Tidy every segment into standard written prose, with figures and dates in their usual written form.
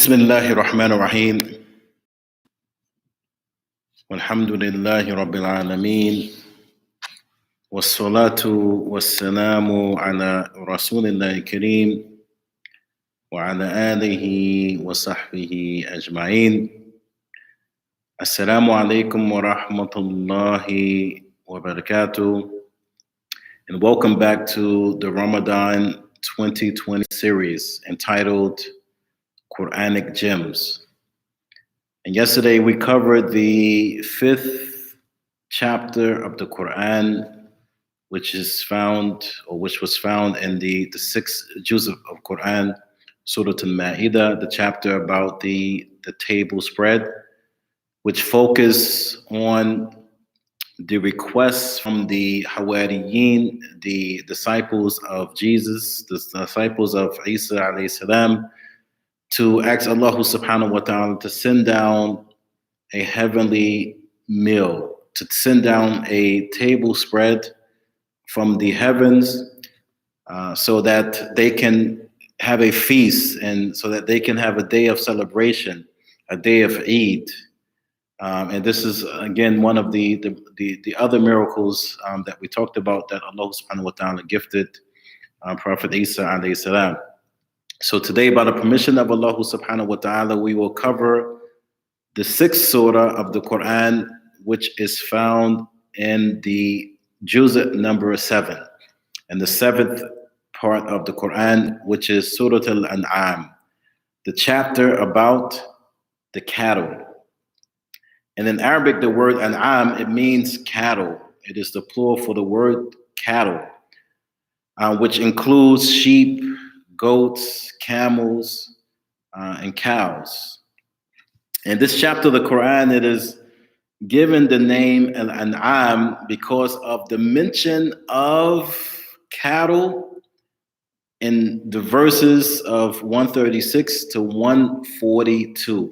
بسم الله الرحمن الرحيم والحمد لله رب العالمين والصلاة والسلام على رسول الله الكريم وعلى آله وصحبه أجمعين. Assalamu alaikum wa rahmatullahi wa barakatuh, and welcome back to the Ramadan 2020 series entitled Quranic Gems. And yesterday we covered the 5th chapter of the Quran, which was found in the 6th juz of Quran, Surat-ul-Ma'idah, the chapter about the table spread, which focus on the requests from the Hawariyin, the disciples of Jesus, the disciples of Isa alayhi salam, to ask Allah subhanahu wa ta'ala to send down a heavenly meal, to send down a table spread from the heavens, so that they can have a feast and so that they can have a day of celebration, a day of Eid. And this is again one of the other miracles that we talked about that Allah subhanahu wa ta'ala gifted Prophet Isa alayhi salam. So today, by the permission of Allah subhanahu wa ta'ala, we will cover the 6th surah of the Quran, which is found in the juz number 7, and the 7th part of the Quran, which is Surat-ul-Anaam, the chapter about the cattle. And in Arabic, the word an'am, it means cattle. It is the plural for the word cattle, which includes sheep, goats, camels, and cows. In this chapter of the Quran, it is given the name Al-An'am because of the mention of cattle in the verses of 136 to 142.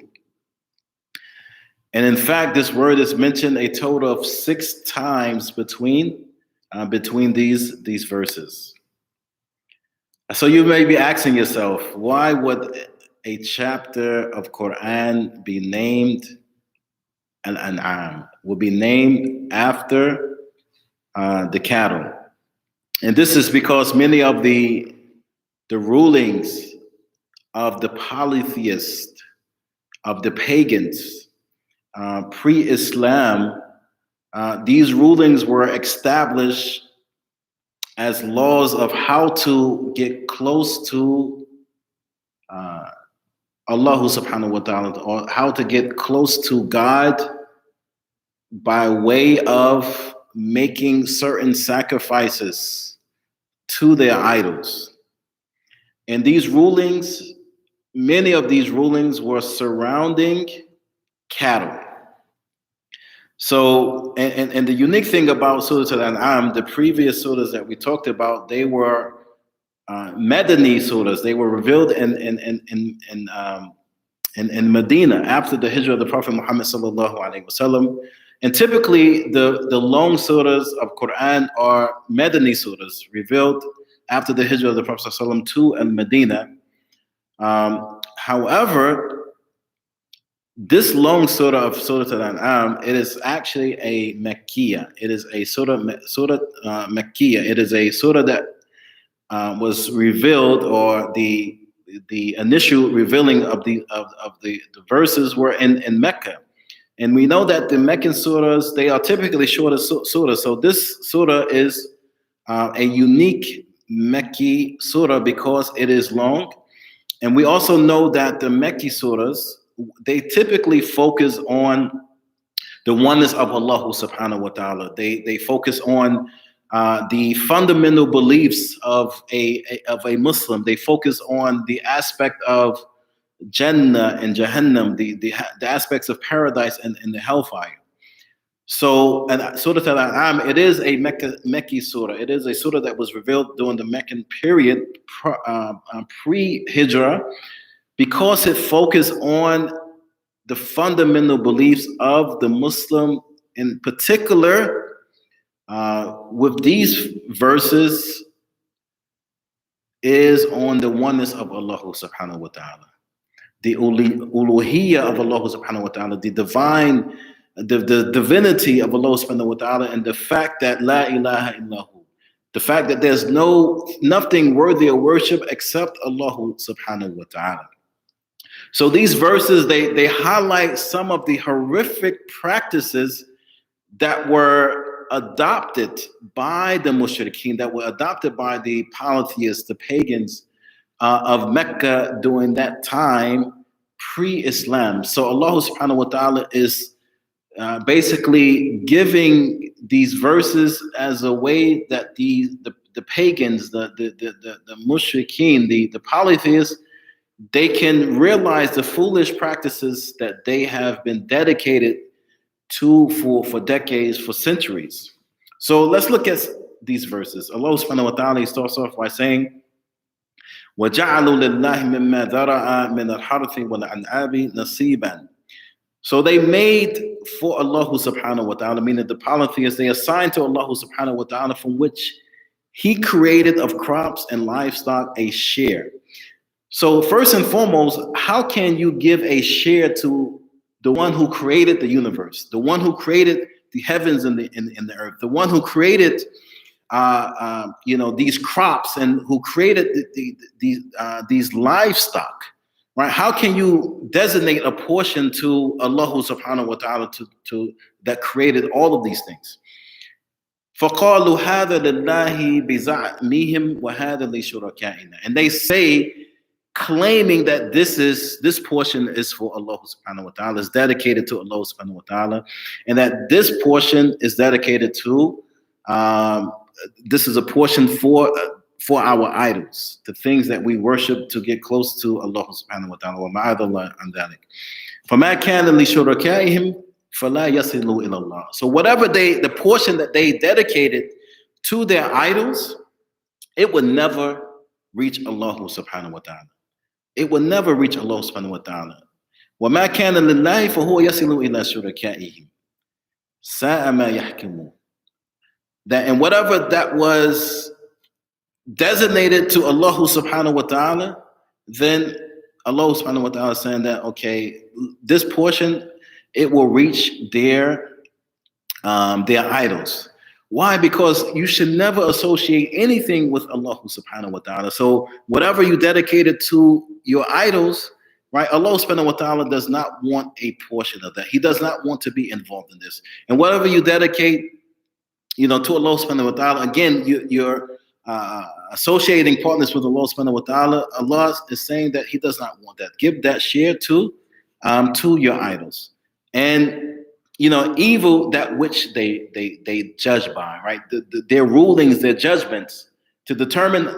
And in fact, this word is mentioned a total of 6 times between these verses. So you may be asking yourself, why would a chapter of Quran be named Al-An'am, will be named after the cattle? And this is because many of the rulings of the polytheists, of the pagans, pre-Islam, these rulings were established as laws of how to get close to Allah subhanahu wa ta'ala, or how to get close to God by way of making certain sacrifices to their idols. And these rulings, many of these rulings were surrounding cattle. So, and the unique thing about Surat-ul-Anaam, the previous surahs that we talked about, they were Madani surahs. They were revealed in Medina after the hijrah of the Prophet Muhammad sallallahu alaihi wasallam. And typically, the long surahs of Quran are Madani surahs, revealed after the hijrah of the Prophet sallallahu to Medina. However, this long surah of Surat-ul-Anaam, it is actually a Makkiyah. It is a surah Makkiyah. It is a surah that was revealed, or the initial revealing of the verses were in Mecca. And we know that the Meccan surahs, they are typically shorter surahs. So this surah is a unique Mecki surah because it is long. And we also know that the Mecki surahs, they typically focus on the oneness of Allah subhanahu wa ta'ala. They focus on the fundamental beliefs of a Muslim. They focus on the aspect of Jannah and Jahannam, the aspects of paradise and the hellfire. So, and Surah Al-An'am, it is a Mecki surah. It is a surah that was revealed during the Meccan period, pre-Hijrah, because it focused on the fundamental beliefs of the Muslim, in particular, with these verses, is on the oneness of Allah subhanahu wa ta'ala. the uluhiyya of Allah subhanahu wa ta'ala, the divine, the divinity of Allah subhanahu wa ta'ala, and the fact that la ilaha illahu, the fact that there's nothing worthy of worship except Allah subhanahu wa ta'ala. So these verses, they highlight some of the horrific practices that were adopted by the mushrikeen, that were adopted by the polytheists, the pagans of Mecca during that time, pre-Islam. So Allah subhanahu wa ta'ala is basically giving these verses as a way that the pagans, the mushrikeen, the polytheists, they can realize the foolish practices that they have been dedicated to for decades, for centuries. So let's look at these verses. Allah subhanahu wa ta'ala starts off by saying, وَجَعَلُوا لِلَّهِ مِمَّا ذَرَأَ مِنَ الْحَرْثِ وَالْأَنْعَامِ نَصِيبًا. So they made for Allah subhanahu wa ta'ala, meaning the polytheists, they assigned to Allah subhanahu wa ta'ala from which He created of crops and livestock a share. So first and foremost, how can you give a share to the one who created the universe, the one who created the heavens and the earth, the one who created these crops and who created these livestock, right? How can you designate a portion to Allah subhanahu wa ta'ala to that created all of these things? فَقَالُوا هَذَا لِلَّهِ بِزَعْمِهِمْ وَهَذَا لِشُرَكَائِنَا. And they say, claiming that this portion is for Allah subhanahu wa ta'ala, is dedicated to Allah subhanahu wa ta'ala, and that this portion is dedicated to this is a portion for our idols, the things that we worship to get close to Allah subhanahu wa ta'ala. وَمَعَذَ اللَّهِ عَنْ ذَلِكَ فَمَا كَانَ لِشُرَكَائِهِمْ فَلَا يَصِلُوا إِلَى اللَّهِ. So whatever the portion that they dedicated to their idols, it would never reach Allah subhanahu wa ta'ala. It will never reach Allah subhanahu wa ta'ala. وَمَا كَانَ لِلَّهِ فَهُوَ يَصِلُ إِلَى شُرَكَائِهِمْ سَاءَ مَا يَحْكُمُونَ. That and whatever that was designated to Allah subhanahu wa ta'ala, then Allah subhanahu wa ta'ala is saying that, okay, this portion, it will reach their idols. Why? Because you should never associate anything with Allah subhanahu wa ta'ala. So whatever you dedicated to your idols, right? Allah subhanahu wa ta'ala does not want a portion of that. He does not want to be involved in this. And whatever you dedicate, to Allah subhanahu wa ta'ala, again, you're associating partners with Allah subhanahu wa ta'ala. Allah is saying that He does not want that. Give that share to your idols. And evil, that which they judge by, right? Their rulings, their judgments to determine,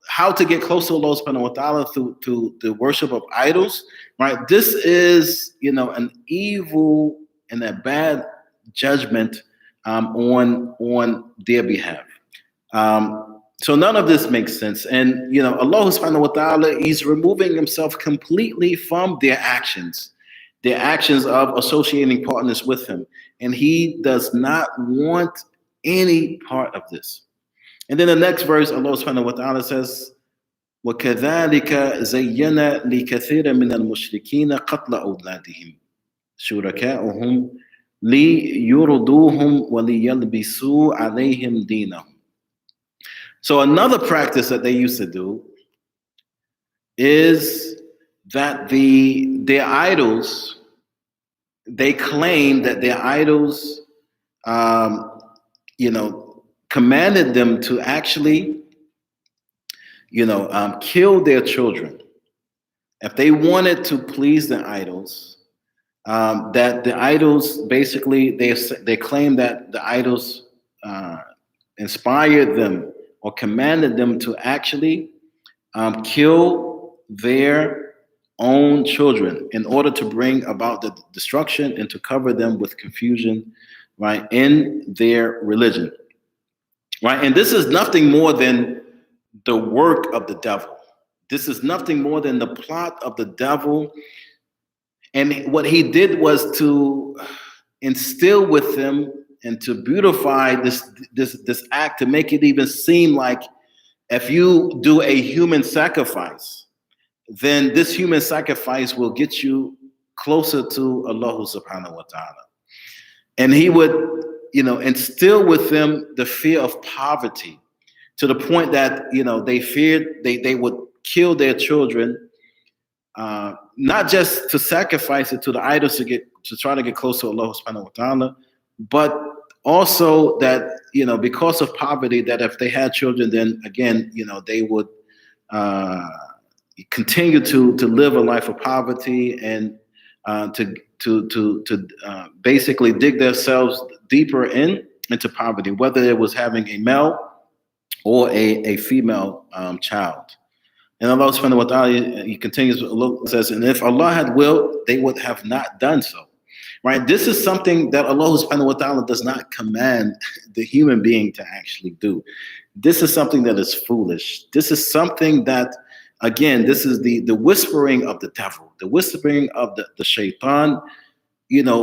how to get close to Allah subhanahu wa ta'ala through the worship of idols, right? This is, an evil and a bad judgment on their behalf. So none of this makes sense. And, Allah subhanahu wa ta'ala, He's removing Himself completely from their actions of associating partners with Him. And He does not want any part of this. And then the next verse, Allah subhanahu wa ta'ala says, وَكَذَلِكَ زَيَّنَ لِكَثِيرٍ مِنَ الْمُشْرِكِينَ قَتْلَ أَوْلَادِهِمْ شُرَكَاؤُهُمْ لِيُرْدُوهُمْ وَلِيَلْبِسُوا عَلَيْهِمْ دِينَهُمْ. So another practice that they used to do is that their idols, they claim that their idols, commanded them to actually, kill their children. If they wanted to please the idols, that the idols, basically, they claim that the idols inspired them or commanded them to actually kill their own children in order to bring about the destruction and to cover them with confusion, right, in their religion, right? And this is nothing more than the work of the devil. This is nothing more than the plot of the devil. And what he did was to instill with them and to beautify this act, to make it even seem like if you do a human sacrifice, then this human sacrifice will get you closer to Allah subhanahu wa ta'ala. And he would, instill with them the fear of poverty, to the point that, they feared they would kill their children, not just to sacrifice it to the idols to try to get close to Allah subhanahu wa ta'ala, but also that, because of poverty, that if they had children, then again, they would continue to live a life of poverty, and to basically dig themselves deeper into poverty, whether it was having a male or a female child. And Allah subhanahu wa ta'ala, he continues, says, and if Allah had willed, they would have not done so. Right? This is something that Allah subhanahu wa ta'ala does not command the human being to actually do. This is something that is foolish. This is something that, again, this is the whispering of the devil, the whispering of the shaitan,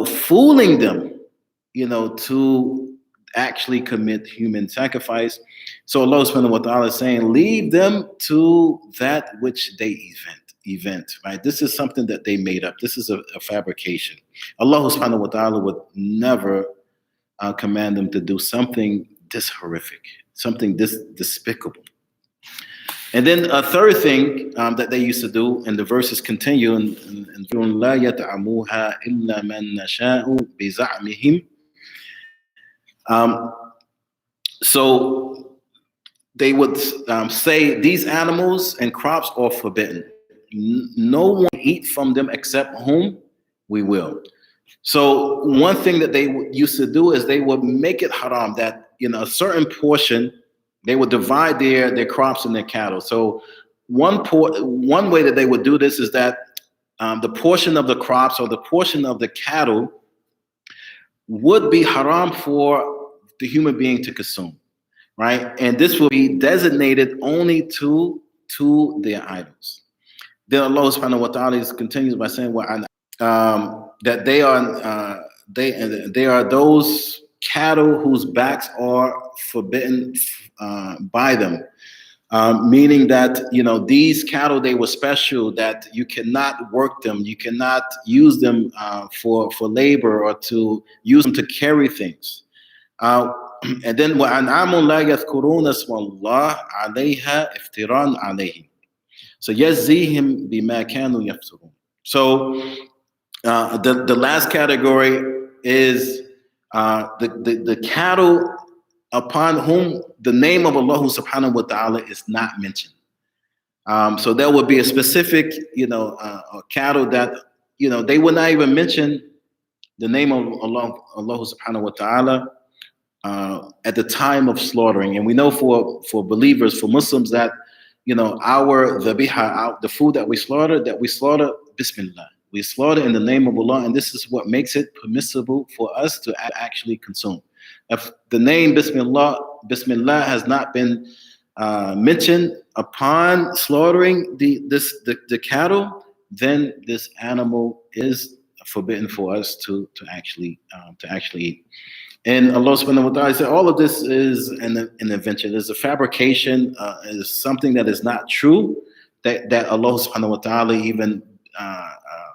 fooling them, to actually commit human sacrifice. So Allah subhanahu wa ta'ala is saying, leave them to that which they event, right? This is something that they made up. This is a fabrication. Allah subhanahu wa ta'ala would never command them to do something this horrific, something this despicable. And then a third thing that they used to do, and the verses continue, and لا يطعموها إلا من نشاء بزعمهم. So they would say these animals and crops are forbidden. No one eat from them except whom we will. So one thing that they used to do is they would make it haram, that a certain portion, they would divide their crops and their cattle. So one way that they would do this is that the portion of the crops or the portion of the cattle would be haram for the human being to consume, right? And this will be designated only to their idols. Then Allah subhanahu wa ta'ala continues by saying, that they are those cattle whose backs are forbidden by them, meaning that these cattle, they were special, that you cannot work them, you cannot use them for labor, or to use them to carry things. And then وَأَنْعَامٌ لَا يَذْكُرُونَ اسْمَ اللَّهِ عَلَيْهَا افتراء عَلَيْهِ. So يَجْزِيهِمْ بِمَا كَانُوا يَفْسُقُونَ. So the last category is the cattle upon whom the name of Allah subhanahu wa ta'ala is not mentioned. So there would be a specific, cattle that, they would not even mention the name of Allah subhanahu wa ta'ala at the time of slaughtering. And we know for believers, for Muslims, that, our dhabiha, the food that we slaughter Bismillah. We slaughter in the name of Allah, and this is what makes it permissible for us to actually consume. If the name Bismillah has not been mentioned upon slaughtering the cattle, then this animal is forbidden for us to actually eat. And Allah subhanahu wa ta'ala said all of this is an invention, is a fabrication, is something that is not true, that Allah subhanahu wa ta'ala even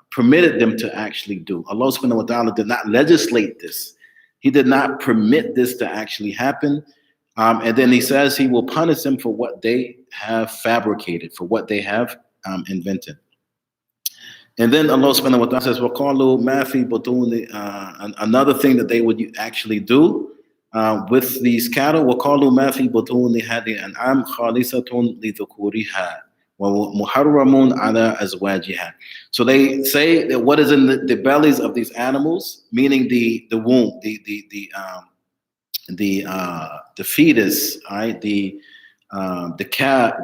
permitted them to actually do. Allah subhanahu wa ta'ala did not legislate this. He did not permit this to actually happen. And then he says he will punish them for what they have fabricated, for what they have invented. And then Allah subhanahu wa ta'ala says, وَقَالُوا مَا فِي بُطُونِ. Another thing that they would actually do with these cattle, وَقَالُوا مَا فِي بُطُونِ هَذِهِ الْأَنْعَامِ خَالِصَةٌ لِذُكُورِهَا وَمُحَرَّمٌ عَلَى أَزْوَاجِهَا. So they say that what is in the bellies of these animals, meaning the womb, the fetus, right? The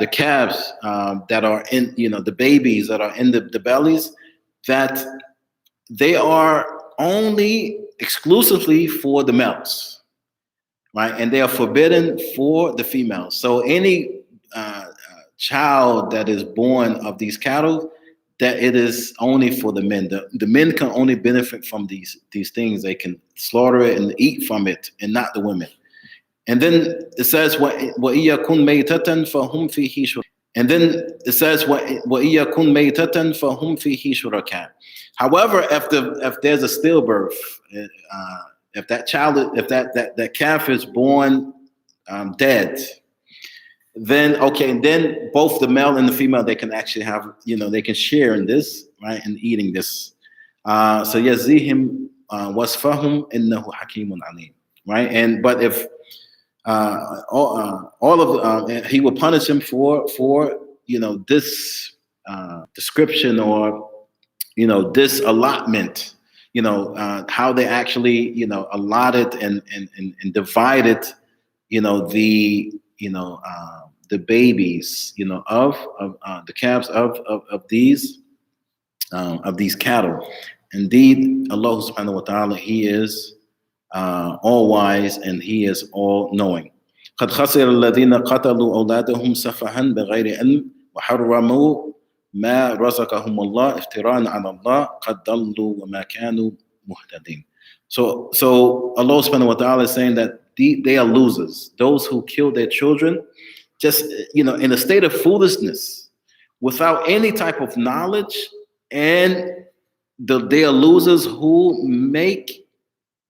calves that are in, the babies that are in the bellies, that they are only exclusively for the males, right? And they are forbidden for the females. So any child that is born of these cattle, that it is only for the men. The men can only benefit from these things. They can slaughter it and eat from it, and not the women. And then it says, وَإِيَّكُنْ مَيْتَةً فَهُمْ فِيهِ شُرَكَاءُ. And then it says, وَإِيَّكُنْ مَيْتَةً فَهُمْ فِيهِ شُرَكَاء. However, if there's a stillbirth, if that child, if that calf is born dead, then okay, and then both the male and the female, they can actually have, they can share in this, right, in eating this. So yazihim wasfahum innahu hakimun alim, right? And but if all of he will punish him for this description, or this allotment, how they actually allotted and divided the babies of the calves of these cattle. Indeed, Allah subhanahu wa ta'ala, He is all wise and He is all knowing. قد خسر الذين قتلوا أولادهم سفها بغير علم وحرموا ما رزقهم الله افتراء على الله قد ضلوا وما كانوا مهتدين. So Allah subhanahu wa ta'ala is saying that they are losers. Those who kill their children just in a state of foolishness, without any type of knowledge, and they are losers who make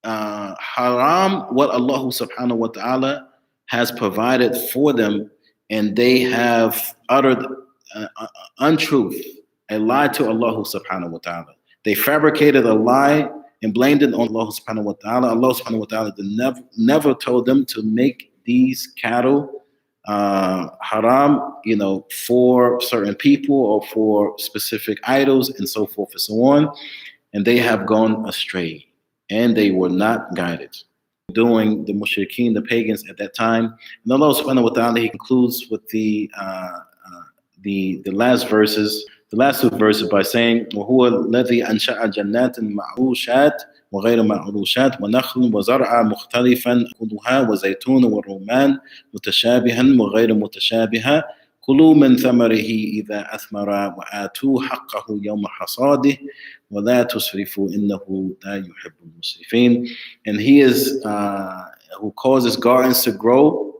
haram what Allah subhanahu wa ta'ala has provided for them, and they have uttered untruth, a lie to Allah subhanahu wa ta'ala. They fabricated a lie and blamed it on Allah subhanahu wa ta'ala. Allah subhanahu wa ta'ala never told them to make these cattle haram, for certain people or for specific idols and so forth and so on. And they have gone astray and they were not guided. Doing the mushrikeen, the pagans at that time. And Allah subhanahu wa ta'ala, He concludes with the last verses, the last two verses, by saying, وَهُوَ الَّذِي أَنْشَأَ جَنَّاتٍ مَعْرُوشَاتٍ وغير معروشات ونخل وزرع مختلفا كلها وزيتون والرمان متشابها وغير متشابها كلوا من ثمره إذا أثمر وآتوا حقه يوم حصاده ولا تسرفوا إنه لا يحب المسرفين. And He is who causes gardens to grow,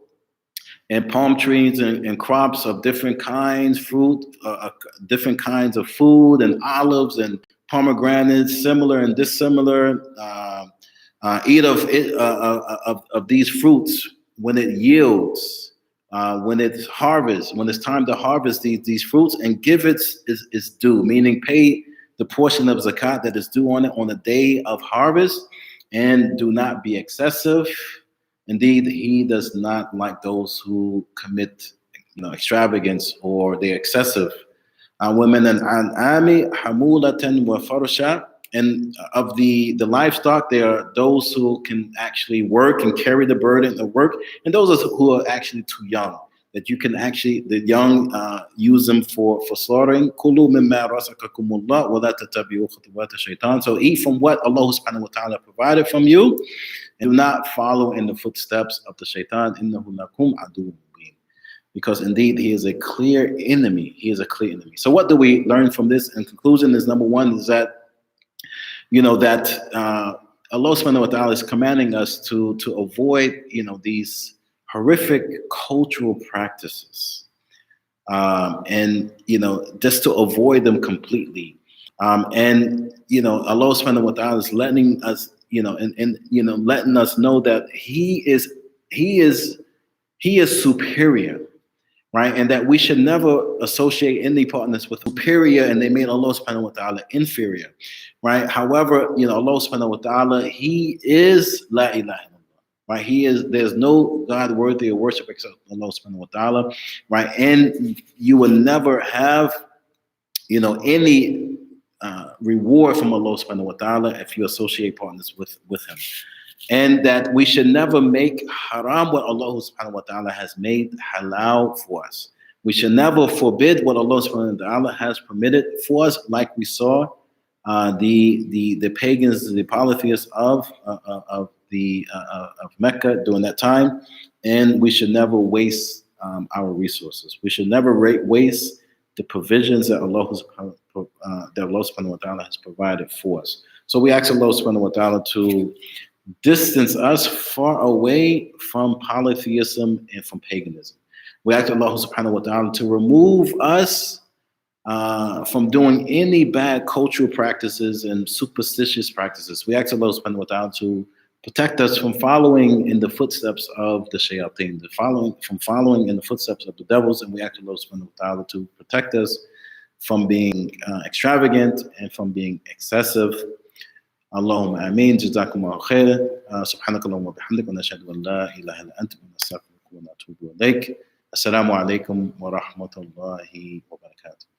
and palm trees and crops of different kinds, fruit, different kinds of food, and olives and pomegranates, similar and dissimilar. Eat of these fruits when it yields, when it's harvest, when it's time to harvest these fruits, and give it its due, meaning pay the portion of zakat that is due on it on the day of harvest, and do not be excessive. Indeed, He does not like those who commit extravagance or they're excessive. Women and an'ami hamulatan wa farsha, and of the livestock, there are those who can actually work and carry the burden of work, and those who are actually too young, that you can actually, the young, use them for slaughtering. Kulu mimma razaqakumullah wa la tattabi'u khutuwat ash-shaytan. So eat from what Allah subhanahu wa ta'ala provided from you, and do not follow in the footsteps of the shaitan. Innahu lakum aduwwun mubin. Because indeed He is a clear enemy. He is a clear enemy. So what do we learn from this? In conclusion, is number one is that Allah subhanahu wa ta'ala is commanding us to avoid these horrific cultural practices, and just to avoid them completely. And Allah subhanahu wa ta'ala is letting us letting us know that He is superior, right? And that we should never associate any partners with superior, and they made Allah subhanahu wa ta'ala inferior, right? However, Allah subhanahu wa ta'ala, He is la ilaha illallah, right? There's no God worthy of worship except Allah subhanahu wa ta'ala, right? And you will never have, any reward from Allah subhanahu wa ta'ala if you associate partners with Him. And that we should never make haram what Allah subhanahu wa ta'ala has made halal for us. We should never forbid what Allah subhanahu wa ta'ala has permitted for us, like we saw the pagans, the polytheists of Mecca during that time. And we should never waste our resources. We should never waste the provisions that Allah subhanahu wa ta'ala has provided for us. So we ask Allah subhanahu wa ta'ala to distance us far away from polytheism and from paganism. We ask Allah subhanahu wa ta'ala to remove us from doing any bad cultural practices and superstitious practices. We ask Allah subhanahu wa ta'ala to protect us from following in the footsteps of the shayateen, from following in the footsteps of the devils, and we ask Allah subhanahu wa ta'ala to protect us from being extravagant and from being excessive. Allahumma ameen. Jazakumullahu khair. Subhanaka Allahumma bihamdik wa nashhadu an la ilaha illa anta wa nastaghfiruka wa natubu ilayk. Assalamu alaikum wa rahmatullahi wa barakatuh.